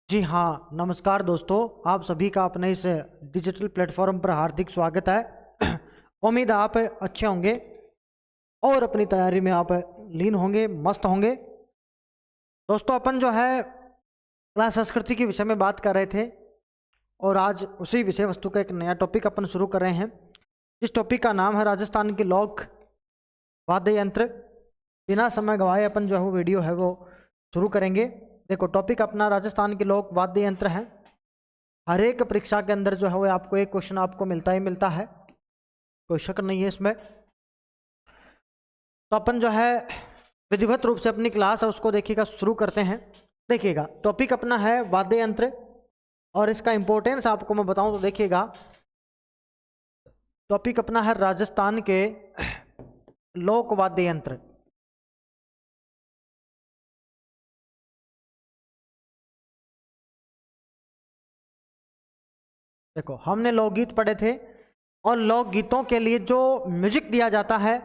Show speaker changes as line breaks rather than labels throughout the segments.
जी हाँ, नमस्कार दोस्तों। आप सभी का अपने इस डिजिटल प्लेटफॉर्म पर हार्दिक स्वागत है। उम्मीद है आप अच्छे होंगे और अपनी तैयारी में आप लीन होंगे, मस्त होंगे। दोस्तों, अपन जो है क्लास संस्कृति के विषय में बात कर रहे थे और आज उसी विषय वस्तु का एक नया टॉपिक अपन शुरू कर रहे हैं। इस टॉपिक का नाम है राजस्थान के लोक वाद्य यंत्र। बिना समय गवाए अपन जो है वो वीडियो है वो शुरू करेंगे। देखो, टॉपिक अपना राजस्थान के लोक वाद्य यंत्र है। हर एक परीक्षा के अंदर जो है वो आपको एक क्वेश्चन आपको मिलता ही मिलता है, कोई शक नहीं है इसमें। तो अपन जो है विधिवत रूप से अपनी क्लास है उसको देखिएगा शुरू करते हैं। देखिएगा, टॉपिक अपना है वाद्य यंत्र और इसका इंपॉर्टेंस आपको मैं बताऊं तो देखिएगा, टॉपिक अपना है राजस्थान के लोक वाद्य यंत्र। देखो, हमने लोकगीत पढ़े थे और लोकगीतों के लिए जो म्यूजिक दिया जाता है,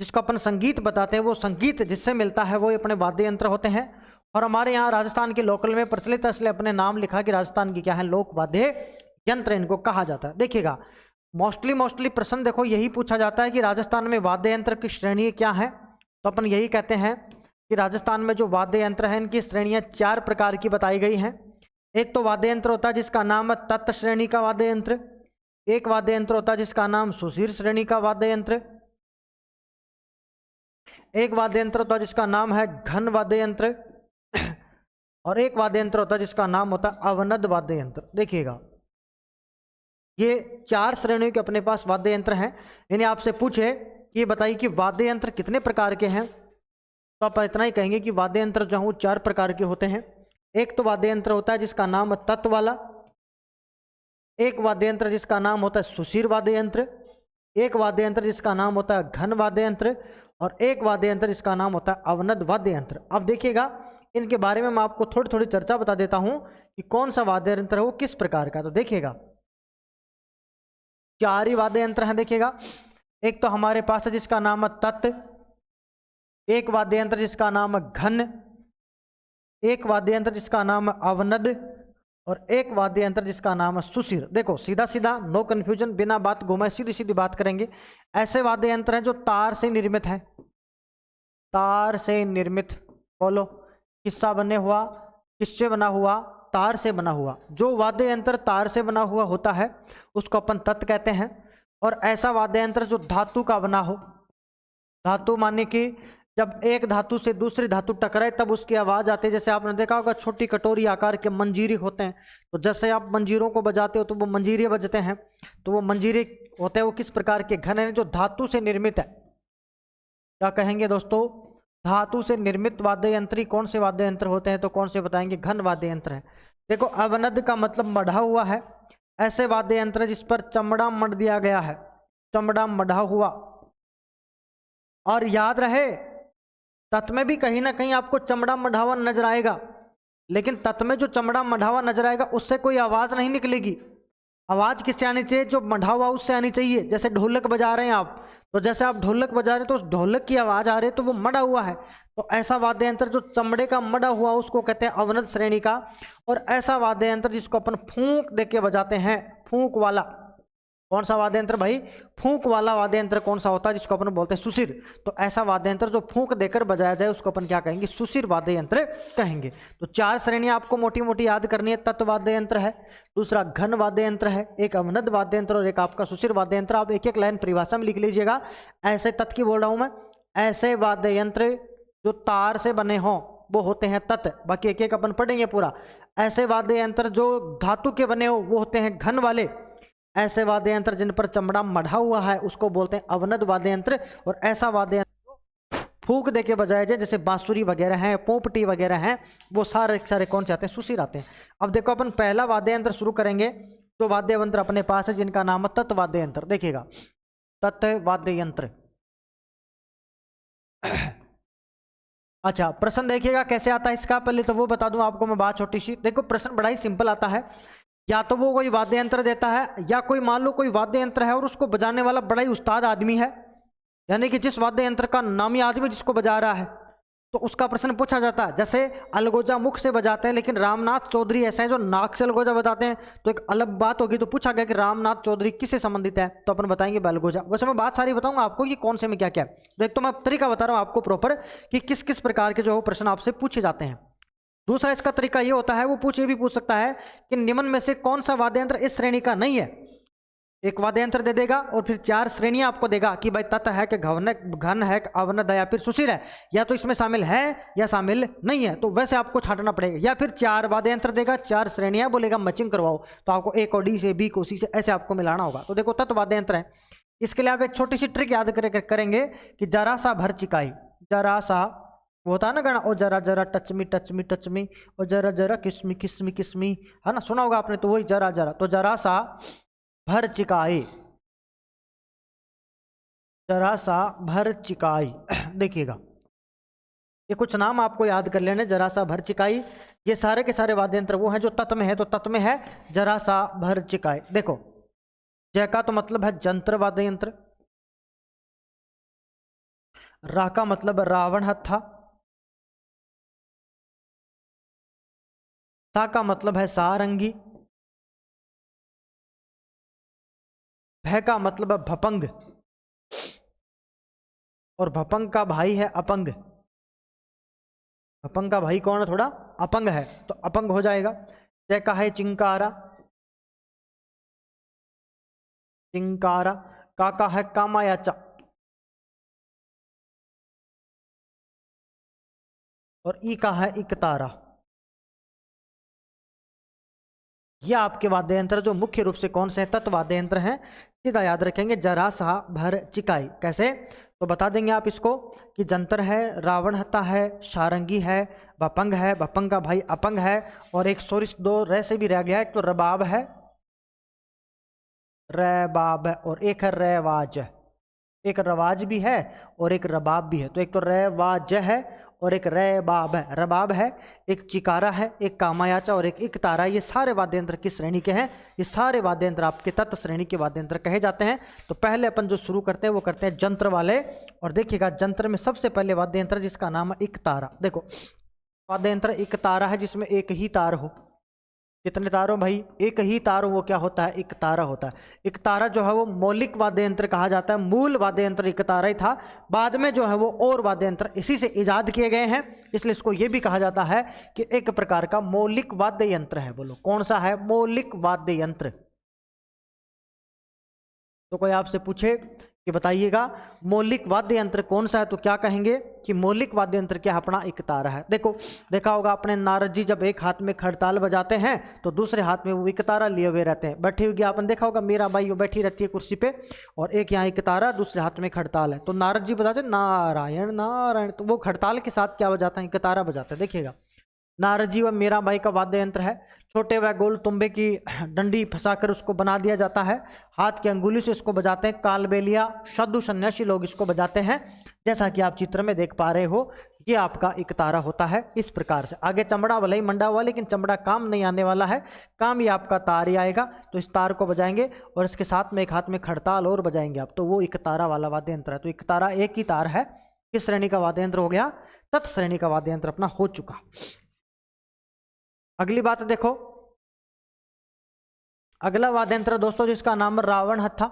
जिसको अपन संगीत बताते हैं, वो संगीत जिससे मिलता है वो अपने वाद्य यंत्र होते हैं। और हमारे यहाँ राजस्थान के लोकल में प्रचलित है, इसलिए अपने नाम लिखा कि राजस्थान की क्या है, लोक वाद्य यंत्र इनको कहा जाता है। देखिएगा, मोस्टली प्रश्न देखो यही पूछा जाता है कि राजस्थान में वाद्य यंत्र की श्रेणी क्या है। तो अपन यही कहते हैं कि राजस्थान में जो वाद्य यंत्र है इनकी श्रेणियां 4 प्रकार की बताई गई हैं। एक तो वाद्य यंत्र होता है जिसका नाम है तत् श्रेणी का वाद्य यंत्र। एक वाद्य यंत्र होता है जिसका नाम सुशीर श्रेणी का वाद्य यंत्र। एक वाद्य यंत्र होता है जिसका नाम है घन वाद्य यंत्र और एक वाद्य यंत्र होता है जिसका नाम होता है अवनद वाद्य यंत्र। देखिएगा, ये 4 श्रेणियों के अपने पास वाद्य यंत्र हैं। इन्हें आपसे पूछे कि बताइए कि वाद्य यंत्र कितने प्रकार के हैं, तो आप इतना ही कहेंगे कि वाद्य यंत्र जो है वो 4 प्रकार के होते हैं। एक तो वाद्य यंत्र होता है जिसका नाम है तत्व वाला, एक वाद्य यंत्र जिसका नाम होता है सुशीर वाद्य यंत्र, एक वाद्य यंत्र जिसका नाम होता है घन वाद्य यंत्र और एक वाद्य यंत्र जिसका नाम होता है अवनद वाद्य यंत्र। अब देखिएगा, इनके बारे में मैं आपको थोड़ी थोड़ी चर्चा बता देता हूं कि कौन सा वाद्य यंत्र है वो किस प्रकार का। तो देखिएगा, 4 ही वाद्य यंत्र हैं। देखिएगा, एक तो हमारे पास है जिसका नाम है तत्, एक वाद्य यंत्र जिसका नाम है घन, एक वाद्य यंत्र जिसका नाम है अवनद और एक वाद्य यंत्र जिसका नाम है सुशीर। देखो, सीधा सीधा, नो कंफ्यूजन, बिना बात घुमाए सीधी सीधी बात करेंगे। ऐसे वाद्य यंत्र हैं जो तार से निर्मित है, तार से निर्मित। बोलो, किससा बने हुआ, किससे बना हुआ, तार से बना हुआ। जो वाद्य यंत्र तार से बना हुआ होता है उसको अपन तत् कहते हैं। और ऐसा वाद्य यंत्र जो धातु का बना हो, धातु माने कि जब एक धातु से दूसरी धातु टकराए तब उसकी आवाज आती है। जैसे आपने देखा होगा छोटी कटोरी आकार के मंजीरे होते हैं, तो जैसे आप मंजीरों को बजाते हो तो वो मंजीरे बजते हैं। तो वो मंजीरे होते हैं वो किस प्रकार के, घन है, जो धातु से निर्मित है। क्या कहेंगे दोस्तों, धातु से निर्मित वाद्य यंत्र कौन से वाद्य यंत्र होते हैं, तो कौन से बताएंगे, घन वाद्य यंत्र है। देखो, अवनद का मतलब मढ़ा हुआ है। ऐसे वाद्य यंत्र जिस पर चमड़ा मढ़ दिया गया है, चमड़ा मढ़ा हुआ। और याद रहे, तत् में भी कहीं ना कहीं आपको चमड़ा मढ़ावा नजर आएगा, लेकिन तत् में जो चमड़ा मढ़ावा नजर आएगा उससे कोई आवाज नहीं निकलेगी। आवाज किससे आनी चाहिए, जो मढ़ा हुआ उससे आनी चाहिए। जैसे ढोलक बजा रहे हैं आप, तो जैसे आप ढोलक बजा रहे हैं तो उस ढोलक की आवाज आ रही है तो वो मढ़ा हुआ है। तो ऐसा वाद्य यंत्र जो चमड़े का मढ़ा हुआ उसको कहते हैं अवनद श्रेणी का। और ऐसा वाद्य यंत्र जिसको अपन फूंक दे के बजाते हैं, फूंक वाला, कौन सा वाद्य यंत्र भाई, फूंक वाला वाद्य यंत्र कौन सा होता है, जिसको अपन बोलते हैं सुशीर। तो ऐसा वाद्य यंत्र जो फूंक देकर बजाया जाए उसको अपन क्या कहेंगे, सुशीर वाद्य यंत्र कहेंगे। तो 4 श्रेणियां आपको मोटी मोटी याद करनी है। तत्व वाद्य यंत्र है, दूसरा घन वाद्य यंत्र है, एक अवनद वाद्य यंत्र और एक आपका सुशीर वाद्य यंत्र। आप एक एक लाइन परिभाषा में लिख लीजिएगा। ऐसे तत् की बोल रहा हूं मैं, ऐसे वाद्य यंत्र जो तार से बने हों वो होते हैं तत्। बाकी एक एक अपन पढ़ेंगे पूरा। ऐसे वाद्य यंत्र जो धातु के बने हो वो होते हैं घन वाले। ऐसे वाद्य यंत्र जिन पर चमड़ा मढ़ा हुआ है उसको बोलते हैं अवनद वाद्य यंत्र। और ऐसा वाद्य यंत्र फूंक देके बजाया जाए, जैसे बांसुरी वगैरह हैं, पोपटी वगैरह हैं, वो सारे सारे कौन से आते हैं, सुशीर आते हैं। अब देखो, अपन पहला वाद्य यंत्र शुरू करेंगे। जो वाद्य यंत्र अपने पास है जिनका नाम है तत् वाद्य यंत्र। देखिएगा, तत् वाद्य यंत्र। अच्छा, प्रश्न देखिएगा कैसे आता है इसका, पहले तो वो बता दूं आपको मैं बात छोटी सी। देखो, प्रश्न बड़ा ही सिंपल आता है। या तो वो कोई वाद्य यंत्र देता है, या कोई मान लो कोई वाद्य यंत्र है और उसको बजाने वाला बड़ा ही उस्ताद आदमी है, यानी कि जिस वाद्य यंत्र का नामी आदमी जिसको बजा रहा है तो उसका प्रश्न पूछा जाता है। जैसे अलगोजा मुख से बजाते हैं, लेकिन रामनाथ चौधरी ऐसे हैं जो नाक से अलगोजा बजाते हैं, तो एक अलग बात होगी। तो पूछा गया कि रामनाथ चौधरी किससे संबंधित है, तो अपन बताएंगे बेलगोजा। वैसे मैं बात सारी बताऊंगा आपको कि कौन से में क्या क्या है। तो एक तो मैं तरीका बता रहा हूँ आपको प्रॉपर कि किस किस प्रकार के जो प्रश्न आपसे पूछे जाते हैं। दूसरा इसका तरीका ये होता है, वो ये भी पूछ सकता है कि निम्न में से कौन सा वाद्य यंत्र इस श्रेणी का नहीं है। एक वाद्य यंत्र दे देगा और फिर 4 श्रेणियां आपको देगा कि भाई तत् है कि घन है, अवनद है या फिर सुशील है, या तो इसमें शामिल है या शामिल नहीं है। तो वैसे आपको छांटना पड़ेगा। या फिर 4 वाद्य यंत्र देगा, 4 श्रेणियां बोलेगा मैचिंग करवाओ, तो आपको ए को डी से, बी को सी से, ऐसे आपको मिलाना होगा। तो देखो तत् वाद्य यंत्र है। इसके लिए आप एक छोटी सी ट्रिक याद करेंगे कि जरा सा भर चिकाई, जरा सा वो होता है ना गाना, ओ जरा जरा touch me touch me touch me, और जरा जरा किस्मी किस्मी किस्मी, है ना, सुना होगा आपने। तो वही जरा जरा, तो जरा सा भर चिकाई, जरा सा भर चिकाई। देखिएगा ये कुछ नाम आपको याद कर लेने, जरा सा भर चिकाई। ये सारे के सारे वाद्य यंत्र वो हैं जो तत् में है, तो तत् में है जरा सा भर चिकाई। देखो जय का तो मतलब है जंत्र वाद्य यंत्र, रा का मतलब रावण हत्था, सा का मतलब है सारंगी, भय का मतलब है भपंग, और भपंग का भाई है अपंग। अपंग का भाई कौन है, थोड़ा अपंग है, तो अपंग हो जाएगा। जय का है चिंकारा, चिंकारा। का है कामायाचा, और ई का है इकतारा। ये आपके वाद्य यंत्र जो मुख्य रूप से कौन से हैं, तत्व वाद्य यंत्र हैं। सीधा याद रखेंगे जरा सा भर चिकाई। कैसे, तो बता देंगे आप इसको कि जंतर है, रावण हत्ता है, सारंगी है, भपंग है, भपंग का भाई अपंग है, और एक सॉरी 2 रे से भी रह गया, एक तो रबाब है, रबाब है, और एक है रेवाज। एक रवाज भी है और एक रबाब भी है। तो एक तो रेवाज है और एक रबाब है। रबाब है, एक चिकारा है, एक कामायाचा और एक इकतारा। ये सारे वाद्य यंत्र किस श्रेणी के हैं, ये सारे वाद्य यंत्र आपके तत् श्रेणी के वाद्य यंत्र कहे जाते हैं। तो पहले अपन जो शुरू करते हैं वो करते हैं जंत्र वाले। और देखिएगा जंत्र में सबसे पहले वाद्य यंत्र जिसका नाम है इकतारा। देखो वाद्य यंत्र इकतारा है जिसमें एक ही तार हो। कितने तार हो भाई, एक ही तार हो, वो क्या होता है, इकतारा होता है। इकतारा जो है वो मौलिक वाद्य यंत्र कहा जाता है। मूल वाद्य यंत्र इकतारा ही था, बाद में जो है वो और वाद्य यंत्र इसी से इजाद किए गए हैं, इसलिए इसको ये भी कहा जाता है कि एक प्रकार का मौलिक वाद्य यंत्र है। बोलो कौन सा है, मौलिक वाद्य यंत्र। तो कोई आपसे पूछे कि बताइएगा मौलिक वाद्य यंत्र कौन सा है, तो क्या कहेंगे कि मौलिक वाद्य यंत्र क्या अपना इकतारा है। देखो देखा होगा आपने, नारद जी जब एक हाथ में खड़ताल बजाते हैं तो दूसरे हाथ में वो इकतारा लिए हुए रहते हैं। बैठी हुई आपने देखा होगा, मीरा बाई वो बैठी रहती है कुर्सी पे और एक यहाँ इकतारा, दूसरे हाथ में खड़ताल है। तो नारद जी बजाते नारायण नारायण, तो वो खड़ताल के साथ क्या बजाते हैं, इकतारा बजाते हैं। देखिएगा नारद जी व मीराबाई का वाद्य यंत्र है। छोटे व गोल तुम्बे की डंडी फंसाकर उसको बना दिया जाता है, हाथ की अंगुली से इसको बजाते हैं। कालबेलिया साधु सन्यासी लोग इसको बजाते हैं, जैसा कि आप चित्र में देख पा रहे हो। ये आपका इकतारा होता है इस प्रकार से। आगे चमड़ा वाला ही मंडा हुआ, लेकिन चमड़ा काम नहीं आने वाला है, काम ये आपका तार ही आएगा। तो इस तार को बजाएंगे और इसके साथ में एक हाथ में खड़ताल और बजाएंगे आप, तो वो इकतारा वाला वाद्य यंत्र है। तो इकतारा एक ही तार है, किस श्रेणी का वाद्य यंत्र हो गया, तत् श्रेणी का वाद्य यंत्र अपना हो चुका। अगली बात देखो, अगला वाद्य यंत्र दोस्तों जिसका नाम रावण हत्था।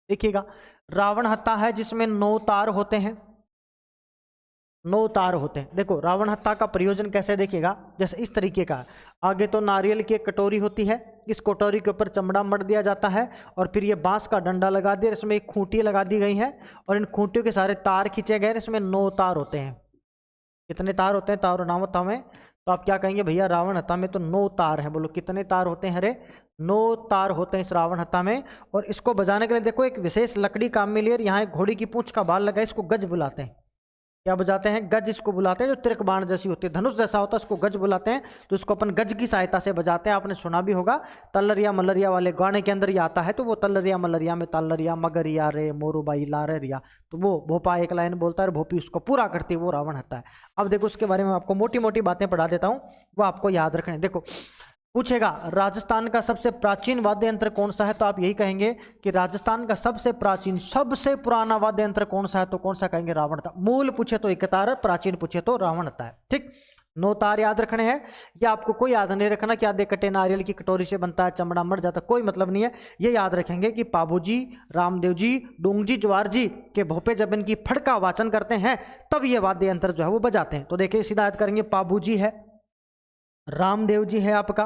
देखिएगा रावण हत्था है जिसमें 9 तार होते हैं, 9 तार होते हैं। देखो रावण हत्था का प्रयोजन कैसे, देखिएगा जैसे इस तरीके का। आगे तो नारियल की एक कटोरी होती है, इस कटोरी के ऊपर चमड़ा मढ़ दिया जाता है और फिर ये बांस का डंडा लगा दिया, इसमें एक खूंटी लगा दी गई है और इन खूंटियों के सारे तार खींचे गए। इसमें 9 तार होते हैं। कितने तार होते हैं तार नाम हत्था में, तो आप क्या कहेंगे भैया रावण हत्था में तो 9 तार हैं। बोलो कितने तार होते हैं, अरे 9 तार होते हैं इस रावण हत्था में। और इसको बजाने के लिए देखो एक विशेष लकड़ी काम में लिए, यहाँ एक घोड़ी की पूंछ का बाल लगा, इसको गज बुलाते हैं। क्या बजाते हैं, गज इसको बुलाते हैं, जो तिरक बाण जैसी होती है, धनुष जैसा होता है, उसको गज बुलाते हैं। तो इसको अपन गज की सहायता से बजाते हैं। आपने सुना भी होगा तल्लरिया मल्लरिया वाले गाने के अंदर ये आता है। तो वो तल्लरिया मल्लरिया में तल्लरिया मगरिया रे मोरूबाई लारे रिया, तो वो भोपा एक लाइन बोलता है और भोपी उसको पूरा करती है, वो रावण हत्था है। अब देखो उसके बारे में आपको मोटी मोटी बातें पढ़ा देता हूँ, वो आपको याद रखने। देखो पूछेगा राजस्थान का सबसे प्राचीन वाद्य यंत्र कौन सा है, तो आप यही कहेंगे कि राजस्थान का सबसे प्राचीन सबसे पुराना वाद्य यंत्र कौन सा है, तो कौन सा कहेंगे, रावण था। मूल पूछे तो एक तार, प्राचीन पूछे तो रावण था। ठीक, 9 तार याद रखने हैं। या आपको कोई याद नहीं रखना कि आधे कटे नारियल की कटोरी से बनता है, चमड़ा मर जाता, कोई मतलब नहीं है। ये याद रखेंगे कि पाबू जी, रामदेव जी, डूंग जी, जवार जी के भोपे जब इनकी फड़ का वाचन करते हैं तब ये वाद्य यंत्र जो है वो बजाते हैं। तो देखिए सीधा याद करेंगे, पाबू जी है, रामदेव जी है आपका,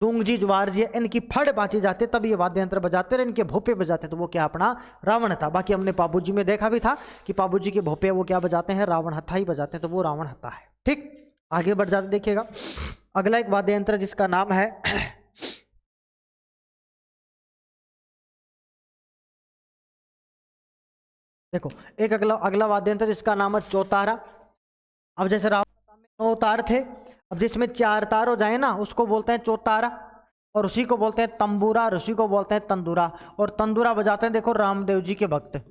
डूंग जी, जवार जी है, इनकी फड़ बांची जाते तब ये वाद्य यंत्र बजाते रहे, इनके भोपे बजाते, तो वो क्या अपना रावण था। बाकी हमने पाबू जी में देखा भी था कि पाबू जी के भोपे वो क्या बजाते हैं, रावण हत्था ही बजाते हैं, तो वो रावण हत्था है। ठीक, आगे बढ़ जाते देखिएगा। अगला एक वाद्य यंत्र जिसका नाम है देखो, एक अगला वाद्य यंत्र जिसका नाम है चौतारा। अब जैसे रावण में 9 तार थे, अब जिसमें 4 तार हो जाए ना उसको बोलते हैं चौतारा, और उसी को बोलते हैं तंबूरा, और उसी को बोलते हैं तंदूरा। और तंदूरा बजाते हैं देखो रामदेव जी के भक्त।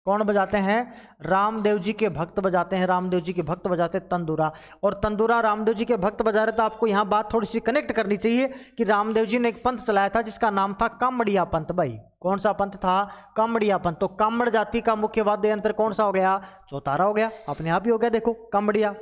कौन बजाते हैं, रामदेव जी के भक्त बजाते हैं, रामदेव जी के भक्त बजाते हैं तंदूरा। और तंदूरा रामदेव जी के भक्त बजा रहे, तो आपको यहाँ बात थोड़ी सी कनेक्ट करनी चाहिए कि रामदेव जी ने एक पंथ चलाया था जिसका नाम था कामड़िया पंथ। भाई कौन सा पंथ था, कामड़िया पंथ। तो कामड़ जाति का मुख्य वाद्य यंत्र कौन सा हो गया, चौतारा हो गया, अपने आप ही हो गया, देखो कामड़िया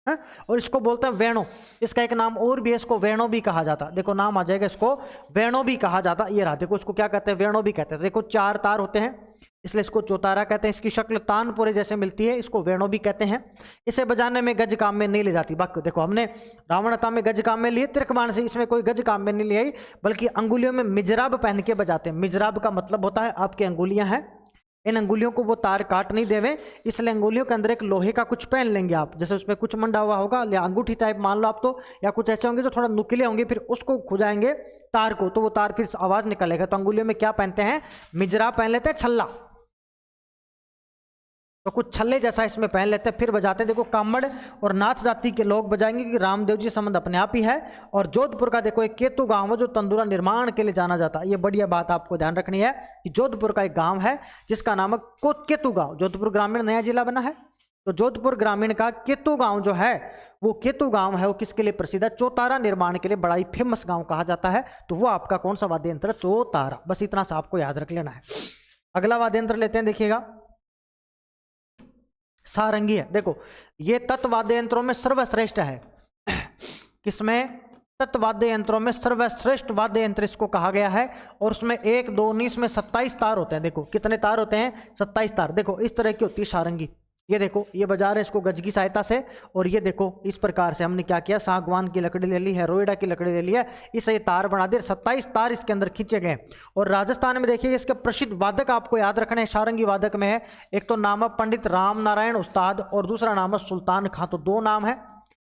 है। और इसको बोलते हैं वेणु, इसका एक नाम और भी है, इसको वेणु भी कहा जाता। देखो नाम आ जाएगा, इसको वेणु भी कहा जाता। ये रहा, देखो इसको क्या कहते हैं, वेणु भी कहते हैं। देखो 4 तार होते हैं इसलिए इसको चौतारा कहते हैं। इसकी शक्ल तानपुरे जैसे मिलती है, इसको वेणु भी कहते हैं। इसे बजाने में गज काम में नहीं ले जाती। बाकी देखो हमने रावणता में गज काम में लिए, त्रिकमान से इसमें कोई गज काम में नहीं ले आई, बल्कि अंगुलियों में मिजराब पहन के बजाते हैं। मिजराब का मतलब होता है आपकी अंगुलियां हैं, इन अंगुलियों को वो तार काट नहीं देवे, इसलिए अंगुलियों के अंदर एक लोहे का कुछ पहन लेंगे आप, जैसे उसमें कुछ मंडा हुआ होगा या अंगूठी टाइप मान लो आप, तो या कुछ ऐसे होंगे जो थोड़ा नुकीले होंगे, फिर उसको खुजाएंगे तार को, तो वो तार फिर आवाज निकलेगा। तो अंगुलियों में क्या पहनते हैं, मिजरा पहन लेते हैं, छल्ला, तो कुछ छल्ले जैसा इसमें पहन लेते हैं, फिर बजाते हैं। देखो कामड़ और नाथ जाति के लोग बजाएंगे कि रामदेव जी संबंध अपने आप ही है। और जोधपुर का देखो एक केतु गांव है जो तंदूरा निर्माण के लिए जाना जाता है। ये बढ़िया बात आपको ध्यान रखनी है कि जोधपुर का एक गांव है जिसका नाम है केतु गांव। जोधपुर ग्रामीण नया जिला बना है, तो जोधपुर ग्रामीण का केतु गांव जो है वो केतु गांव है, वो किसके लिए प्रसिद्ध है, चौतारा निर्माण के लिए बड़ा ही फेमस गांव कहा जाता है। तो वो आपका कौन सा वाद्य यंत्र, चौतारा। बस इतना सा आपको याद रख लेना है। अगला वाद्य यंत्र लेते हैं, देखिएगा सारंगी है। देखो ये तत्वाद्य यंत्रों में सर्वश्रेष्ठ है। किसमें, तत्वाद्य यंत्रों में सर्वश्रेष्ठ वाद्य यंत्र इसको कहा गया है। और उसमें 1 2 19 में 27 तार होते हैं। देखो कितने तार होते हैं, 27 तार। देखो इस तरह की होती है सारंगी। ये देखो ये बजा रहे हैं इसको गज की सहायता से, और ये देखो इस प्रकार से हमने क्या किया, सागवान की लकड़ी ले ली है, रोएडा की लकड़ी ले ली है, इसे ये तार बना दिए, 27 तार इसके अंदर खींचे गए। और राजस्थान में देखिए इसके प्रसिद्ध वादक आपको याद रखने हैं, सारंगी वादक में है, एक तो नाम है पंडित राम नारायण उस्ताद और दूसरा नाम है सुल्तान खां। तो 2 नाम है,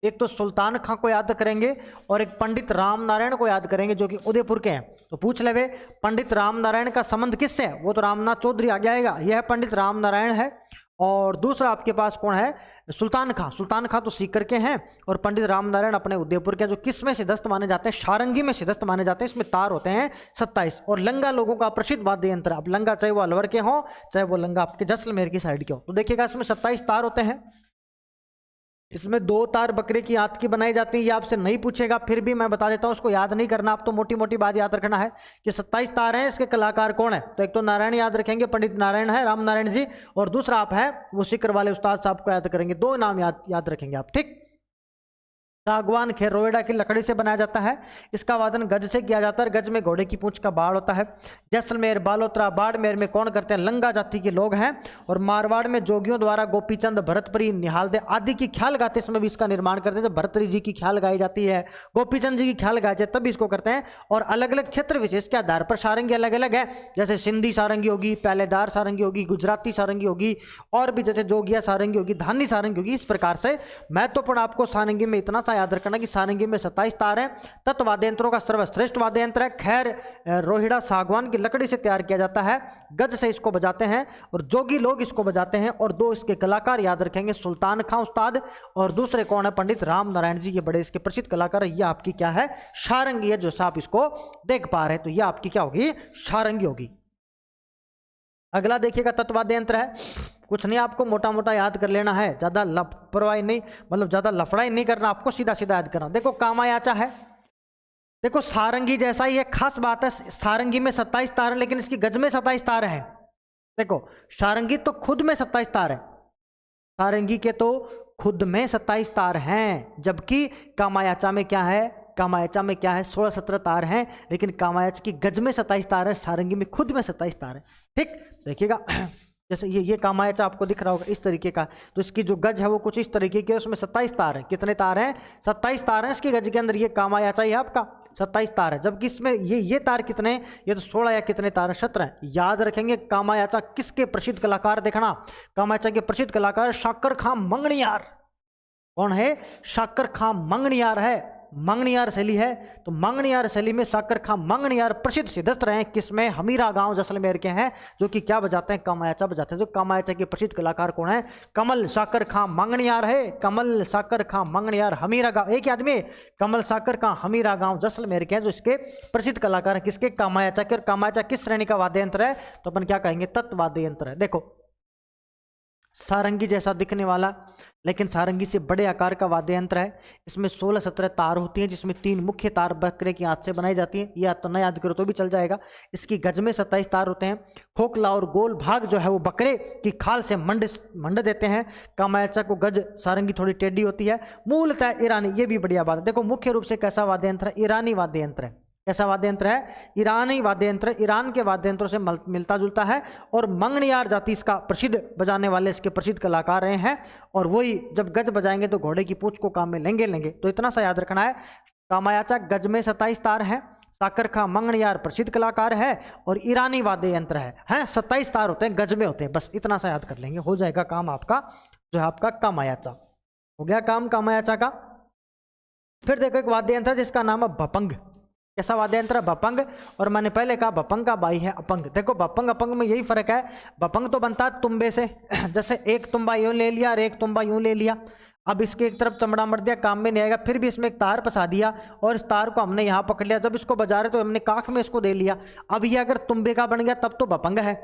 एक तो सुल्तान खां को याद करेंगे और एक पंडित राम नारायण को याद करेंगे जो कि उदयपुर के हैं। तो पूछ ले वे पंडित राम नारायण का संबंध किससे है, वो तो रामनाथ चौधरी आगे आएगा, यह पंडित राम नारायण है। और दूसरा आपके पास कौन है, सुल्तान खां। सुल्तान खां तो सीकर के हैं और पंडित राम नारायण अपने उदयपुर के, जो किस में सिद्धस्त माने जाते हैं, सारंगी में सिद्धस्त माने जाते हैं। इसमें तार होते हैं 27। और लंगा लोगों का प्रसिद्ध वाद्य यंत्र। अब लंगा चाहे वो अलवर के हो चाहे वो लंगा आपके जैसलमेर की साइड के हो, तो देखिएगा इसमें 27 तार होते हैं। इसमें 2 तार बकरे की आंत की बनाई जाती है। ये आपसे नहीं पूछेगा, फिर भी मैं बता देता हूँ, उसको याद नहीं करना, आप तो मोटी मोटी बात याद रखना है कि 27 तार हैं। इसके कलाकार कौन है, तो एक तो नारायण याद रखेंगे, पंडित नारायण है, राम नारायण जी, और दूसरा आप है वो सिकर वाले उस्ताद साहब को याद करेंगे। 2 नाम याद रखेंगे आप। ठीक, सागवान खेर रोएडा की लकड़ी से बनाया जाता है। इसका वादन गज से किया जाता है। गज में घोड़े की पूंछ का बाड़ होता है। जैसलमेर, बालोतरा, बाड़मेर में कौन करते हैं, लंगा जाति के लोग हैं। और मारवाड़ में जोगियों द्वारा गोपीचंद, भरतपुरी, निहालदे आदि की ख्याल गाते, इसमें भी इसका निर्माण करते हैं। जब भरतरी जी की ख्याल गाई जाती है, गोपीचंद जी की ख्याल गाई जाती है, तब इसको करते हैं। और अलग अलग क्षेत्र विशेष के आधार पर सारंगी अलग अलग है, जैसे सिंधी सारंगी होगी, पहलेदार सारंगी होगी, गुजराती सारंगी होगी, और भी जैसे जोगिया सारंगी होगी, धानी सारंगी होगी। इस प्रकार से महत्वपूर्ण आपको सारंगी में इतना सा याद रखना कि सारंगी में 27 तार हैं। तत्व वाद्य यंत्रों का सर्वश्रेष्ठ वाद्य यंत्र है। खैर रोहिड़ा सागवान की लकड़ी से तैयार किया जाता है। गज से इसको बजाते हैं और जोगी लोग इसको बजाते हैं। और 2 इसके कलाकार याद रखेंगे, सुल्तान खां उस्ताद और दूसरे कौन है, पंडित राम नारायण जी। ये बड़े इसके प्रसिद्ध कलाकार है। ये आपकी क्या है, सारंगी है, जो आप इसको देख पा रहे हैं। तो ये आपकी क्या होगी, सारंगी होगी। अगला देखिएगा तत्वाद्य यंत्र है। कुछ नहीं, आपको मोटा मोटा याद कर लेना है, ज्यादा लापरवाही नहीं, मतलब ज्यादा लफड़ाई नहीं करना, आपको सीधा सीधा याद करना। देखो कामायाचा है, देखो सारंगी जैसा ही है, खास बात है सारंगी में 27 तार है लेकिन इसकी गज में 27 तार है। देखो सारंगी तो खुद में 27 तार है, सारंगी के तो खुद में 27 तार हैं, जबकि कामायाचा में क्या है, कामायाचा में क्या है 16-17 तार हैं, लेकिन कामायाचा की गज में 27 तार है, सारंगी में खुद में 27 तार है। ठीक देखिएगा जैसे ये कामायाचा आपको दिख रहा होगा इस तरीके का, तो इसकी जो गज है वो कुछ इस तरीके की है, उसमें 27 तार है। कितने तार हैं? 27 तार हैं इसकी गज के अंदर। ये कामायाचा ही है आपका 27 तार है, जबकि इसमें ये तार कितने, ये तो 16 या कितने तार है 17 है। याद रखेंगे कामायाचा किसके प्रसिद्ध कलाकार, देखना कामायाचा के प्रसिद्ध कलाकार शाकर खां मंगनियार। कौन है? शाकर खां मंगनियार है, मंगनियार शैली है, तो मंगनियार शैली में शाकर खां मंगनियार प्रसिद्ध सिद्धस्त रहे। किसमें? हमीरा गांव जैसलमेर के हैं, जो कि क्या बजाते हैं? कामायाचा बजाते हैं। तो कामायाचा के प्रसिद्ध कलाकार कौन है? कमल शाकर खां मंगनियार है, कमल शाकर खां मंगनियार हमीरा गांव, एक ही आदमी कमल शाकर खां हमीरा गांव जैसलमेर के हैं, जो इसके प्रसिद्ध कलाकार हैं। किसके? कामायाचा के। और कामायाचा किस श्रेणी का वाद्य यंत्र है? तो अपन क्या कहेंगे? तत्वाद्य यंत्र है। देखो सारंगी जैसा दिखने वाला लेकिन सारंगी से बड़े आकार का वाद्य यंत्र है। इसमें 16-17 तार होती हैं, जिसमें 3 मुख्य तार बकरे की हाथ से बनाई जाती हैं। या तो न याद करो तो भी चल जाएगा। इसकी गज में 27 तार होते हैं। खोखला और गोल भाग जो है वो बकरे की खाल से मंड देते हैं। कामायाचा को गज सारंगी थोड़ी टेढ़ी होती है। मूलतः ईरानी, ये भी बढ़िया बात है। देखो मुख्य रूप से कैसा वाद्य यंत्र है? ईरानी वाद्य यंत्र है। कैसा वाद्य यंत्र है? ईरानी वाद्य यंत्र, ईरान के वाद्य यंत्रों से मिलता जुलता है। और मंगनियार जाति इसका प्रसिद्ध बजाने वाले इसके प्रसिद्ध कलाकार रहे हैं। और वही जब गज बजाएंगे तो घोड़े की पूंछ को काम में लेंगे। तो इतना सा याद रखना है, कामायाचा गज में 27 तार है, शाकर खां मंगनियार प्रसिद्ध कलाकार है, और ईरानी वाद्य यंत्र है 27 तार होते हैं, गज में होते हैं। बस इतना सा याद कर लेंगे, हो जाएगा काम आपका, जो है आपका कामायाचा। हो गया काम कामायाचा का। फिर देखो एक वाद्य यंत्र जिसका नाम है भपंग। कैसा वाद्य यंत्र? भपंग। और मैंने पहले कहा भपंग का भाई है अपंग। देखो भपंग अपंग में यही फर्क है, भपंग तो बनता है तुम्बे से, जैसे एक तुम्बा यूं ले लिया और एक तुम्बा यूं ले लिया। अब इसके एक तरफ चमड़ा मर दिया, काम में नहीं आएगा। फिर भी इसमें एक तार फंसा दिया और इस तार को हमने यहाँ पकड़ लिया, जब इसको बजा रहे तो हमने काख में इसको दे लिया। अब ये अगर तुम्बे का बन गया तब तो भपंग है,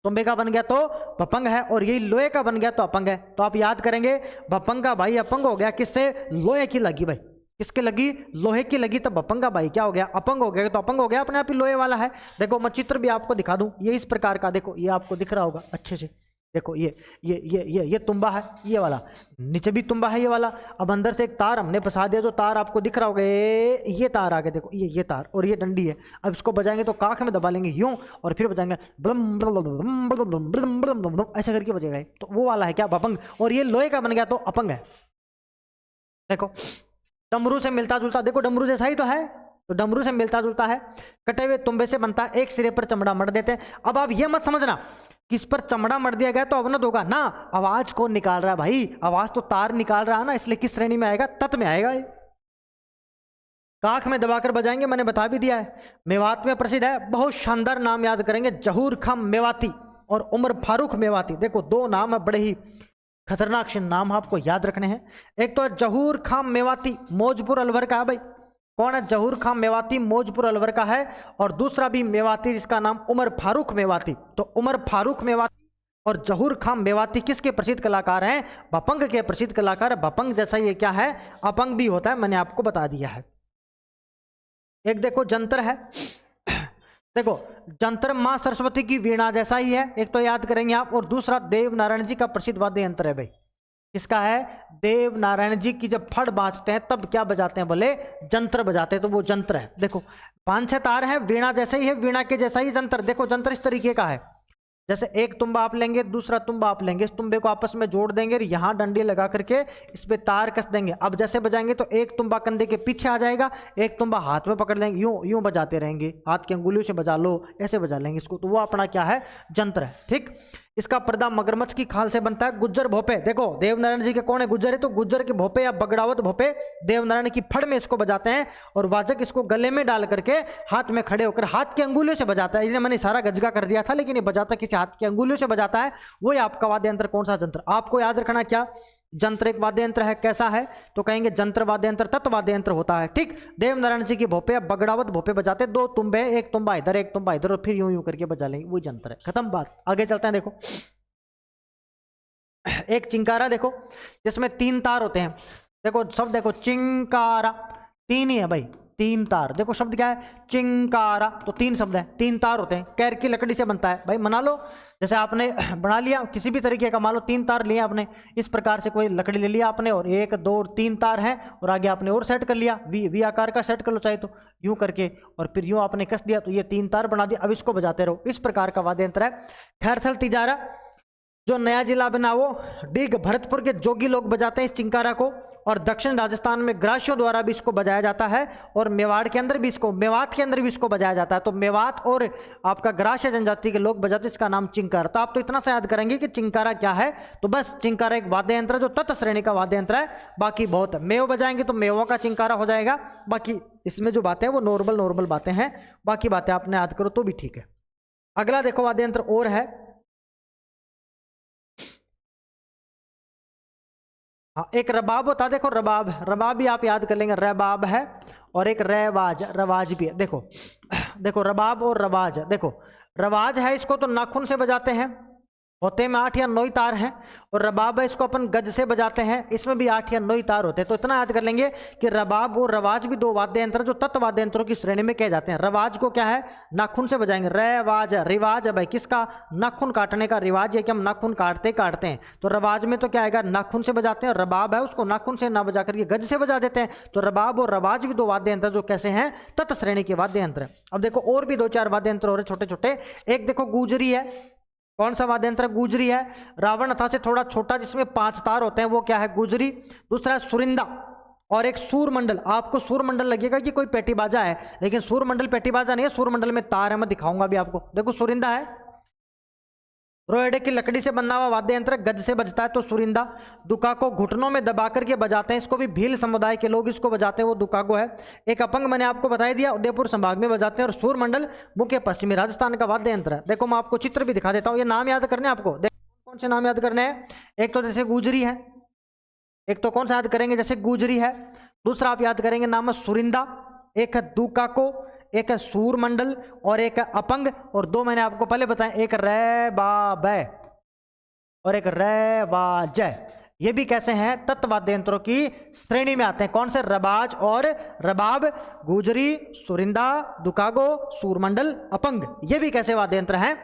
तुम्बे का बन गया तो भपंग है, और यही लोहे का बन गया तो अपंग है। तो आप याद करेंगे भपंग का भाई अपंग हो गया, किससे? लोहे की लगी भाई। किसके लगी? लोहे की लगी, तब अपंग का भाई क्या हो गया? अपंग हो गया। तो अपंग हो गया अपने आप ही लोहे वाला है। देखो मैं चित्र भी आपको दिखा दूं, ये इस प्रकार का, देखो ये आपको दिख रहा होगा अच्छे से। देखो ये तुम्बा है, ये वाला नीचे भी तुम्बा है, ये वाला। अब अंदर से एक तार हमने फंसा दिया, जो तार आपको दिख रहा होगा, ये तार आगे देखो, ये तार और ये डंडी है। अब इसको बजाएंगे तो काख में दबा लेंगे यूं, और फिर बजाएंगे ऐसे करके बजेगा। तो वो वाला है क्या? भपंग। और ये लोहे का बन गया तो अपंग है। देखो डमरू से मिलता जुलता, देखो डमरू जैसा ही तो है, तो डमरू से मिलता जुलता है। कटे हुए तुम्बे से बनता है, एक सिरे पर चमड़ा मर देते हैं। अब आप ये मत समझना कि इस पर चमड़ा मर दिया गया तो अवनत होगा ना। आवाज कौन निकाल रहा है भाई? आवाज तो तार निकाल रहा है ना, इसलिए किस श्रेणी में आएगा? तत् में आएगा। काख में दबाकर बजाएंगे, मैंने बता भी दिया है। मेवात में प्रसिद्ध है, बहुत शानदार नाम याद करेंगे, जहूर खां मेवाती और उमर फारूक मेवाती। देखो 2 नाम है, बड़े ही खतरनाक से नाम आपको याद रखने हैं। एक तो है जहूर खां मेवाती, मौजपुर अलवर का है भाई। कौन है? जहूर खां मेवाती, मौजपुर अलवर का है। और दूसरा भी मेवाती, जिसका नाम उमर फारूक मेवाती। तो उमर फारूक मेवाती और जहूर खां मेवाती किसके प्रसिद्ध कलाकार हैं? भपंग के प्रसिद्ध कलाकार। भपंग जैसा ये क्या है? अपंग भी होता है, मैंने आपको बता दिया है। एक देखो जंतर है, देखो जंतर मां सरस्वती की वीणा जैसा ही है, एक तो याद करेंगे आप। और दूसरा देव नारायण जी का प्रसिद्ध वाद्य यंत्र है भाई। किसका है? देव नारायण जी की जब फड़ बाजते हैं तब क्या बजाते हैं? बोले जंत्र बजाते हैं, तो वो जंत्र है। देखो 5-6 तार है, वीणा जैसे ही है, वीणा के जैसा ही जंत्र। देखो जंत्र इस तरीके का है, जैसे एक तुम्बा आप लेंगे, दूसरा तुम्बा आप लेंगे, इस तुम्बे को आपस में जोड़ देंगे और यहाँ डंडी लगा करके इस पे तार कस देंगे। अब जैसे बजाएंगे तो एक तुम्बा कंधे के पीछे आ जाएगा, एक तुम्बा हाथ में पकड़ लेंगे, यूं यूं बजाते रहेंगे, हाथ की अंगुलियों से बजा लो, ऐसे बजा लेंगे इसको। तो वो अपना क्या है? जंत्र है। ठीक। इसका पर्दा मगरमच्छ की खाल से बनता है। गुज्जर भोपे, देखो देवनारायण जी के कौन है? गुज्जर है, तो गुज्जर के भोपे या बगड़ावत भोपे देवनारायण की फड़ में इसको बजाते हैं, और वाजक इसको गले में डाल करके हाथ में खड़े होकर हाथ की अंगुलियों से बजाता है। मैंने सारा गजगा कर दिया था, लेकिन ये बजाता किसी हाथ की अंगुलियों से बजाता है। वही आपका वाद्य यंत्र कौन सा? जंत्र। आपको याद रखना क्या? जंत्र एक वाद्य यंत्र है। कैसा है? तो कहेंगे जंत्र वाद्य यंत्र तत्वाद्य यंत्र होता है। ठीक। देवनारायण जी की भोपे या बगड़ावत भोपे बजाते, 2 तुम्बे, एक तुम्बा इधर एक तुम्बा इधर, और फिर यूं यूं करके बजा लेंगे, वही जंत्र है। खत्म बात। आगे चलते हैं। देखो एक चिंकारा, देखो जिसमें 3 तार होते हैं। देखो सब देखो, चिंकारा 3 ही है भाई, तीन तार। देखो शब्द क्या है, चिंकारा, तो तीन शब्द है, तीन तार होते हैं, कैर की लकड़ी से बनता है। भाई मना लो, जैसे आपने बना लिया किसी भी तरीके का, मान लो तीन तार लिए आपने, इस प्रकार से कोई लकड़ी ले लिया आपने और एक दो तीन तार हैं और आगे आपने और सेट कर लिया, वी आकार का सेट कर लो चाहे तो यूं करके, और फिर यूं आपने कस दिया तो ये तीन तार बना दिया। अब इसको बजाते रहो, इस प्रकार का वाद्य यंत्र है। खैरथल तिजारा जो नया जिला बना वो डीग भरतपुर के जोगी लोग बजाते हैं इस चिंकारा को, और दक्षिण राजस्थान में ग्रासियों द्वारा भी इसको बजाया जाता है, और मेवाड़ के अंदर भी इसको, मेवात के अंदर भी इसको बजाया जाता है। तो मेवात और आपका ग्रास्य जनजाति के लोग बजाते, इसका नाम चिंकारा। तो आप तो इतना सा याद करेंगे कि चिंकारा क्या है, तो बस चिंकारा एक वाद्य यंत्र जो तत् श्रेणी का वाद्य यंत्र है। बाकी बहुत मेव बजाएंगे तो मेवों का चिंकारा हो जाएगा, बाकी इसमें जो बातें हैं वो नॉर्मल बातें हैं, बाकी बातें आपने याद करो तो भी ठीक है। अगला देखो वाद्य यंत्र और है, हाँ एक रबाब होता है। देखो रबाब भी आप याद कर लेंगे, रबाब है, और एक रवाज भी है। देखो रबाब और रवाज, देखो रवाज है इसको तो नाखून से बजाते हैं, होते में 8 या 9 तार हैं, और रबाब है इसको अपन गज से बजाते हैं, इसमें भी 8 या 9 तार होते हैं। तो इतना याद कर लेंगे कि रबाब और रवाज भी दो वाद्य यंत्र जो तत्व वाद्य यंत्रों की श्रेणी में कहे जाते हैं। रवाज को क्या है, नाखून से बजाएंगे, रवाज रिवाज है भाई किसका, नाखून काटने का रिवाज है कि हम नाखून काटते हैं, तो रवाज में तो क्या आएगा, नाखून से बजाते हैं। रबाब है उसको नाखून से ना बजा करके गज से बजा देते हैं। तो रबाब और रवाज भी दो वाद्य यंत्र जो कैसे हैं, तत्व श्रेणी के वाद्य यंत्र। अब देखो और भी 2-4 वाद्य यंत्र हो रहे छोटे छोटे। एक देखो गुजरी है, कौन सा वाद्य यंत्र, गुजरी है। रावण था से थोड़ा छोटा जिसमें 5 तार होते हैं, वो क्या है, गुजरी। दूसरा है सुरिंदा, और एक सूरमंडल। आपको सूरमंडल लगेगा कि कोई पेटी बाजा है, लेकिन सूरमंडल पेटी बाजा नहीं है, सूरमंडल में तार है, मैं दिखाऊंगा भी आपको। देखो सुरिंदा है, रोएडे की लकड़ी से बना हुआ वाद्य यंत्र, गज से बजता है तो सुरिंदा। दुका को घुटनों में दबा करके बजाते हैं, इसको भी भील समुदाय के लोग इसको बजाते हैं, वो दुकागो है। एक अपंग मैंने आपको बता दिया, उदयपुर संभाग में बजाते हैं। और सूरमंडल मुख्य पश्चिमी राजस्थान का वाद्य यंत्र है। देखो मैं आपको चित्र भी दिखा देता हूँ, ये नाम याद करने आपको, कौन से नाम याद करने हैं। एक तो जैसे गुजरी है, एक तो कौन सा याद करेंगे, जैसे गुजरी है। दूसरा आप याद करेंगे नाम है सुरिंदा, एक है दुकाको, एक है सूरमंडल और एक है अपंग, और 2 मैंने आपको पहले बताया, एक रबाब और एक रवाज। ये भी कैसे हैं, तत्व वाद्य यंत्रों की श्रेणी में आते हैं। कौन से, रबाज और रबाब, गुजरी, सुरिंदा, दुकागो, सूरमंडल, अपंग, ये भी कैसे वाद्य यंत्र हैं,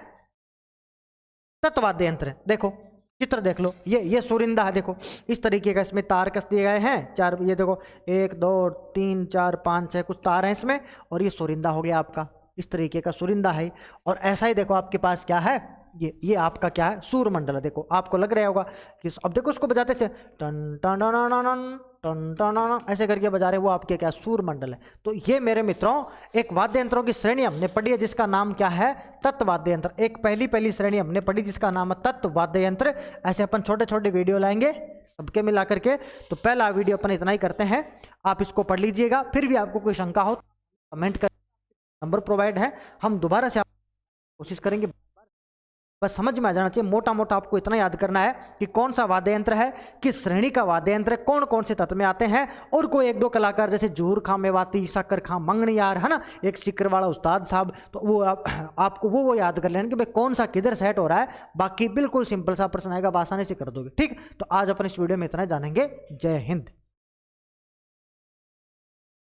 तत्व वाद्य यंत्र। देखो चित्र देख लो, ये सुरिंदा है, देखो इस तरीके का इसमें तार कस दिए गए हैं 4, ये देखो 1 2 3 4 5 6 कुछ तार हैं इसमें, और ये सुरिंदा हो गया आपका, इस तरीके का सुरिंदा है। और ऐसा ही देखो आपके पास क्या है, ये आपका क्या है, सूरमंडल है। देखो आपको लग रहा होगा कि अब देखो उसको बजाते से टन टन टन टन टन ऐसे करके बजा रहे, वो आपके क्या, सूरमंडल है। तो ये मेरे मित्रों एक वाद्य यंत्रों की श्रेणी हमने पढ़ी है जिसका नाम क्या है, तत्व वाद्य यंत्र। एक पहली श्रेणी हमने पढ़ी जिसका नाम है तत्व वाद्य यंत्र। ऐसे अपन छोटे छोटे वीडियो लाएंगे सबके मिला करके। तो पहला वीडियो अपन इतना ही करते हैं, आप इसको पढ़ लीजिएगा। फिर भी आपको कोई शंका हो कमेंट कर, नंबर प्रोवाइड है, हम दोबारा से कोशिश करेंगे। बस समझ में आ जाना चाहिए, मोटा मोटा आपको इतना याद करना है कि कौन सा वाद्य यंत्र है, किस श्रेणी का वाद्य यंत्र है, कौन कौन से तत्व में आते हैं। और कोई 1-2 कलाकार जैसे जूहर खां मेवाती, शक्कर खां मंगनियार, है ना, एक सिक्कर वाला उस्ताद साहब, तो वो आपको वो याद कर लेना कि भाई कौन सा किधर सेट हो रहा है। बाकी बिल्कुल सिंपल सा प्रश्न आएगा, आसानी से कर दोगे। ठीक, तो आज अपन इस वीडियो में इतना जानेंगे। जय हिंद।